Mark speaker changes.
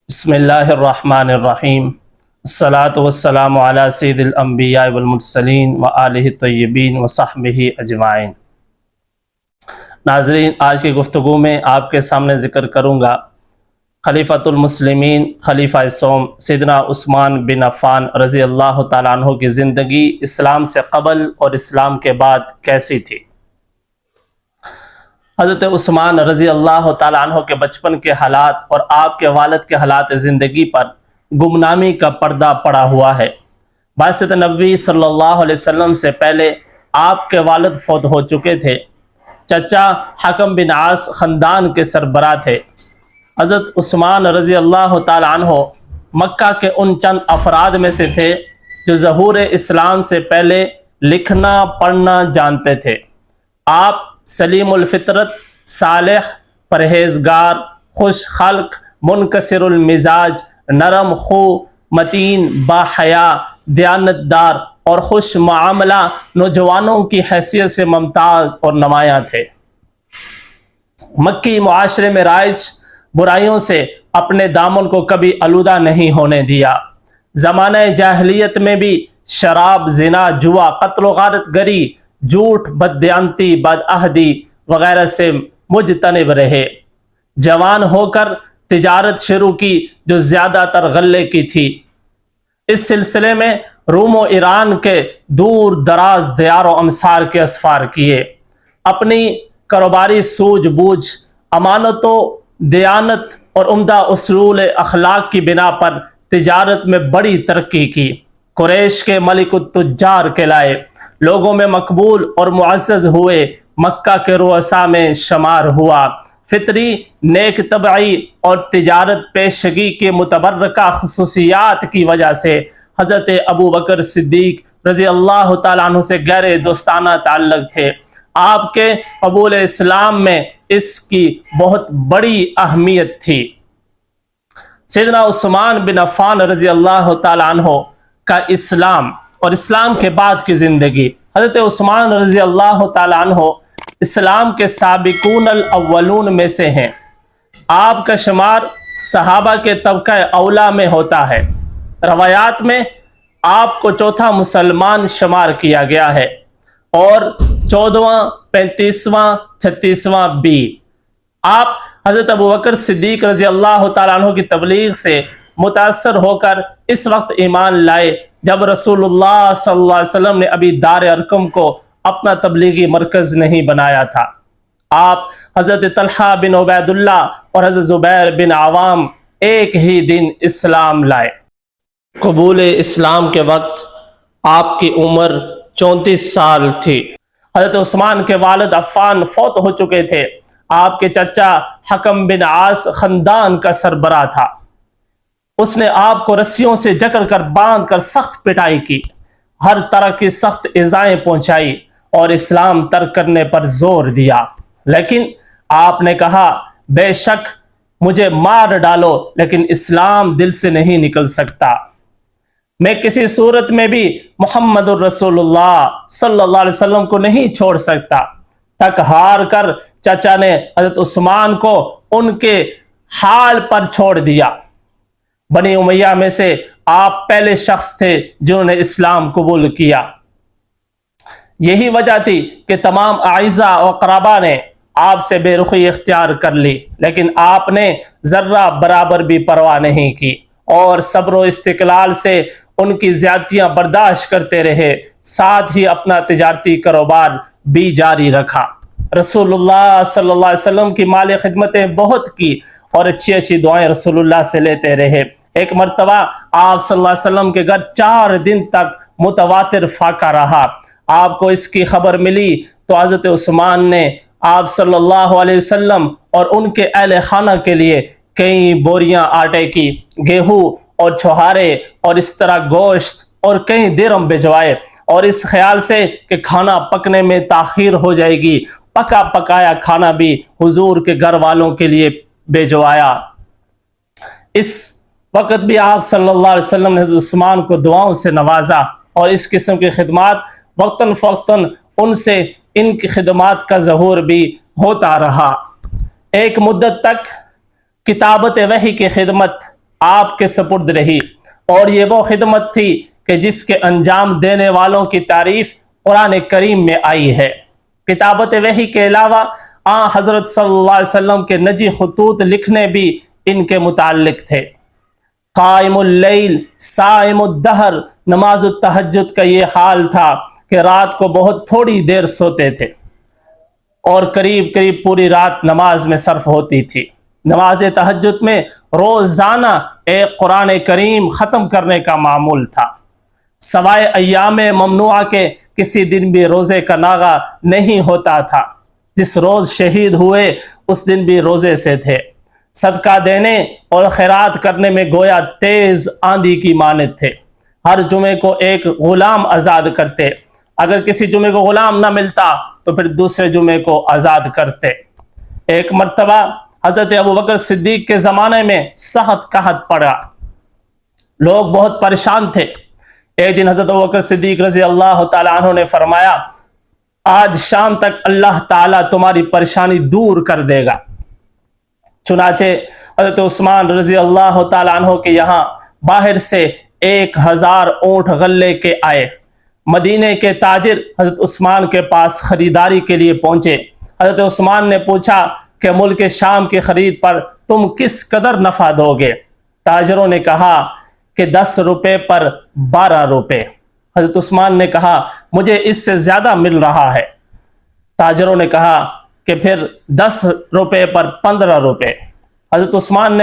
Speaker 1: بسم اللہ الرحمن الرحیم الصلاۃ والسلام علی سید الانبیاء والمرسلین وآلہ الطیبین وصحبہ اجمعین۔ ناظرین، آج کی گفتگو میں آپ کے سامنے ذکر کروں گا خلیفۃ المسلمین خلیفہ سوم سیدنا عثمان بن عفان رضی اللہ تعالیٰ عنہ کی زندگی اسلام سے قبل اور اسلام کے بعد کیسی تھی۔ حضرت عثمان رضی اللہ تعالیٰ عنہ کے بچپن کے حالات اور آپ کے والد کے حالات زندگی پر گمنامی کا پردہ پڑا ہوا ہے۔ بعثت نبوی صلی اللہ علیہ وسلم سے پہلے آپ کے والد فوت ہو چکے تھے۔ چچا حکم بن عاص خاندان کے سربراہ تھے۔ حضرت عثمان رضی اللہ تعالیٰ عنہ مکہ کے ان چند افراد میں سے تھے جو ظہور اسلام سے پہلے لکھنا پڑھنا جانتے تھے۔ آپ سلیم الفطرت، صالح، پرہیزگار، خوش خلق، منکسر المزاج، نرم خو، متین، باحیا، دیانتدار اور خوش معاملہ نوجوانوں کی حیثیت سے ممتاز اور نمایاں تھے۔ مکی معاشرے میں رائج برائیوں سے اپنے دامن کو کبھی آلودہ نہیں ہونے دیا۔ زمانہ جاہلیت میں بھی شراب، زنا، جوا، قتل و غارت گری، جھوٹ، بددیانتی، بدعہدی وغیرہ سے مجتنب رہے۔ جوان ہو کر تجارت شروع کی جو زیادہ تر غلے کی تھی۔ اس سلسلے میں روم و ایران کے دور دراز دیار و امصار کے اسفار کیے۔ اپنی کاروباری سوجھ بوجھ، امانت و دیانت اور عمدہ اصول اخلاق کی بنا پر تجارت میں بڑی ترقی کی۔ قریش کے ملک التجار کہلائے، لوگوں میں مقبول اور معزز ہوئے، مکہ کے رؤساء میں شمار ہوا۔ فطری نیک طبعی اور تجارت پیشگی کے متبرکہ خصوصیات کی وجہ سے حضرت ابو بکر صدیق رضی اللہ تعالیٰ عنہ سے گہرے دوستانہ تعلق تھے۔ آپ کے قبول اسلام میں اس کی بہت بڑی اہمیت تھی۔ سیدنا عثمان بن عفان رضی اللہ تعالیٰ عنہ کا اسلام اور اسلام کے بعد کی زندگی۔ حضرت عثمان رضی اللہ تعالیٰ عنہ اسلام کے سابقون الاولون میں سے ہیں۔ آپ کا شمار صحابہ کے طبقہ اولا میں ہوتا ہے۔ روایات میں آپ کو چوتھا مسلمان شمار کیا گیا ہے اور 14واں، 35واں، 36واں بھی۔ آپ حضرت ابو بکر صدیق رضی اللہ تعالیٰ عنہ کی تبلیغ سے متاثر ہو کر اس وقت ایمان لائے جب رسول اللہ صلی اللہ علیہ وسلم نے ابھی دار ارقم کو اپنا تبلیغی مرکز نہیں بنایا تھا۔ آپ حضرت طلحہ بن عبید اللہ اور حضرت زبیر بن عوام ایک ہی دن اسلام لائے۔ قبول اسلام کے وقت آپ کی عمر 34 سال تھی۔ حضرت عثمان کے والد عفان فوت ہو چکے تھے۔ آپ کے چچا حکم بن عاص خاندان کا سربراہ تھا۔ اس نے آپ کو رسیوں سے جکڑ کر باندھ کر سخت پٹائی کی، ہر طرح کی سخت ایذائیں پہنچائی اور اسلام ترک کرنے پر زور دیا۔ لیکن آپ نے کہا، بے شک مجھے مار ڈالو لیکن اسلام دل سے نہیں نکل سکتا۔ میں کسی صورت میں بھی محمد الرسول اللہ صلی اللہ علیہ وسلم کو نہیں چھوڑ سکتا۔ تک ہار کر چچا نے حضرت عثمان کو ان کے حال پر چھوڑ دیا۔ بنی امیہ میں سے آپ پہلے شخص تھے جنہوں نے اسلام قبول کیا۔ یہی وجہ تھی کہ تمام اعزاء و اقرباء نے آپ سے بے رخی اختیار کر لی، لیکن آپ نے ذرہ برابر بھی پرواہ نہیں کی اور صبر و استقلال سے ان کی زیادتیاں برداشت کرتے رہے، ساتھ ہی اپنا تجارتی کاروبار بھی جاری رکھا۔ رسول اللہ صلی اللہ علیہ وسلم کی مالی خدمتیں بہت کی اور اچھی اچھی دعائیں رسول اللہ سے لیتے رہے۔ ایک مرتبہ آپ صلی اللہ علیہ وسلم کے گھر 4 دن تک متواتر فاقہ رہا۔ آپ کو اس کی خبر ملی تو حضرت عثمان نے آپ صلی اللہ علیہ وسلم اور ان کے اہل خانہ کے لیے کئی بوریاں آٹے کی، گیہوں اور چھہارے اور اس طرح گوشت اور کئی درہم بھجوائے، اور اس خیال سے کہ کھانا پکنے میں تاخیر ہو جائے گی، پکا پکایا کھانا بھی حضور کے گھر والوں کے لیے بھجوایا۔ اس وقت بھی آپ صلی اللہ علیہ وسلم نے حضرت عثمان کو دعاؤں سے نوازا اور اس قسم کی خدمات وقتاً فوقتاً ان سے ان کی خدمات کا ظہور بھی ہوتا رہا۔ ایک مدت تک کتابت وحی کی خدمت آپ کے سپرد رہی، اور یہ وہ خدمت تھی کہ جس کے انجام دینے والوں کی تعریف قرآن کریم میں آئی ہے۔ کتابت وحی کے علاوہ حضرت صلی اللہ علیہ وسلم کے نجی خطوط لکھنے بھی ان کے متعلق تھے۔ قائم اللیل صائم الدہر، نماز التہجد کا یہ حال تھا کہ رات کو بہت تھوڑی دیر سوتے تھے اور قریب قریب پوری رات نماز میں صرف ہوتی تھی۔ نماز تہجد میں روزانہ ایک قرآن کریم ختم کرنے کا معمول تھا، سوائے ایام ممنوعہ کے کسی دن بھی روزے کا ناغہ نہیں ہوتا تھا۔ جس روز شہید ہوئے اس دن بھی روزے سے تھے۔ صدقہ دینے اور خیرات کرنے میں گویا تیز آندھی کی مانند تھے۔ ہر جمعے کو ایک غلام آزاد کرتے، اگر کسی جمعے کو غلام نہ ملتا تو پھر دوسرے جمعے کو آزاد کرتے۔ ایک مرتبہ حضرت ابوبکر صدیق کے زمانے میں سخت قحط پڑا، لوگ بہت پریشان تھے۔ ایک دن حضرت ابوبکر صدیق رضی اللہ تعالیٰ عنہ نے فرمایا، آج شام تک اللہ تعالیٰ تمہاری پریشانی دور کر دے گا۔ چنانچہ حضرت عثمان رضی اللہ تعالیٰ عنہ کے یہاں باہر سے 1000 اونٹ غلے کے آئے۔ مدینے کے تاجر حضرت عثمان کے پاس خریداری کے لیے پہنچے۔ حضرت عثمان نے پوچھا کہ ملک شام کی خرید پر تم کس قدر نفع دو گے؟ تاجروں نے کہا کہ 10 روپے پر 12 روپے۔ حضرت عثمان نے کہا مجھے اس سے زیادہ مل رہا ہے۔ تاجروں نے کہا کہ پھر 10 روپے پر 15 روپے۔ حضرت عثمان نے